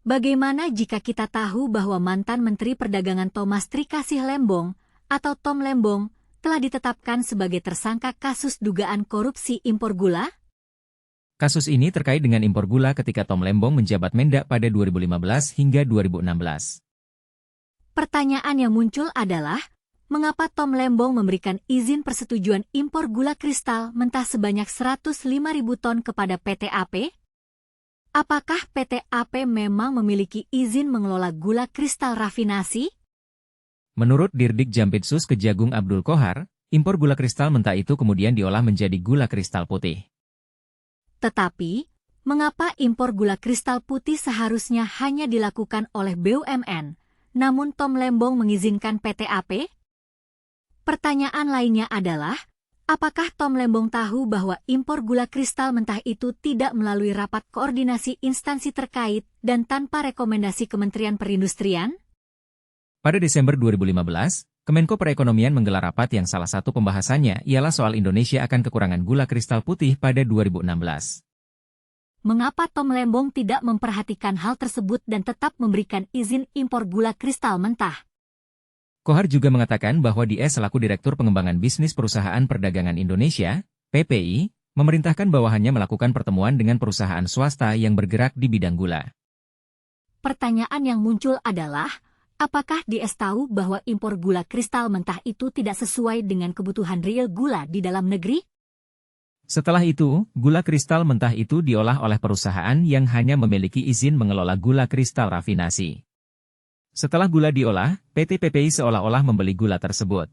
Bagaimana jika kita tahu bahwa mantan Menteri Perdagangan Thomas Trikasih Lembong atau Tom Lembong telah ditetapkan sebagai tersangka kasus dugaan korupsi impor gula? Kasus ini terkait dengan impor gula ketika Tom Lembong menjabat Mendak pada 2015 hingga 2016. Pertanyaan yang muncul adalah, mengapa Tom Lembong memberikan izin persetujuan impor gula kristal mentah sebanyak 105.000 ton kepada PT AP? Apakah PT AP memang memiliki izin mengelola gula kristal rafinasi? Menurut Dirdik Jampitsus Kejagung Abdul Qohar, impor gula kristal mentah itu kemudian diolah menjadi gula kristal putih. Tetapi, mengapa impor gula kristal putih seharusnya hanya dilakukan oleh BUMN, namun Tom Lembong mengizinkan PT AP? Pertanyaan lainnya adalah, apakah Tom Lembong tahu bahwa impor gula kristal mentah itu tidak melalui rapat koordinasi instansi terkait dan tanpa rekomendasi Kementerian Perindustrian? Pada Desember 2015, Kemenko Perekonomian menggelar rapat yang salah satu pembahasannya ialah soal Indonesia akan kekurangan gula kristal putih pada 2016. Mengapa Tom Lembong tidak memperhatikan hal tersebut dan tetap memberikan izin impor gula kristal mentah? Qohar juga mengatakan bahwa dia selaku Direktur Pengembangan Bisnis Perusahaan Perdagangan Indonesia, PPI, memerintahkan bawahannya melakukan pertemuan dengan perusahaan swasta yang bergerak di bidang gula. Pertanyaan yang muncul adalah, apakah DS tahu bahwa impor gula kristal mentah itu tidak sesuai dengan kebutuhan real gula di dalam negeri? Setelah itu, gula kristal mentah itu diolah oleh perusahaan yang hanya memiliki izin mengelola gula kristal rafinasi. Setelah gula diolah, PT PPI seolah-olah membeli gula tersebut.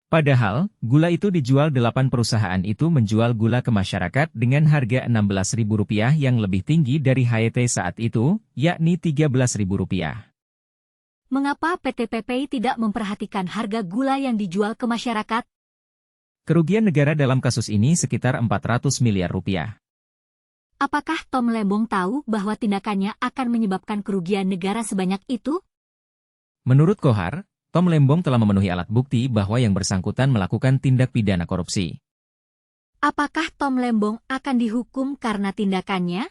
Padahal, gula itu dijual 8 perusahaan itu menjual gula ke masyarakat dengan harga Rp16.000 yang lebih tinggi dari HET saat itu, yakni Rp13.000. Mengapa PT PPI tidak memperhatikan harga gula yang dijual ke masyarakat? Kerugian negara dalam kasus ini sekitar Rp400 miliar. Apakah Tom Lembong tahu bahwa tindakannya akan menyebabkan kerugian negara sebanyak itu? Menurut Qohar, Tom Lembong telah memenuhi alat bukti bahwa yang bersangkutan melakukan tindak pidana korupsi. Apakah Tom Lembong akan dihukum karena tindakannya?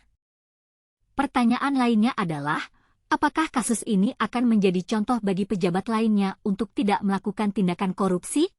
Pertanyaan lainnya adalah, apakah kasus ini akan menjadi contoh bagi pejabat lainnya untuk tidak melakukan tindakan korupsi?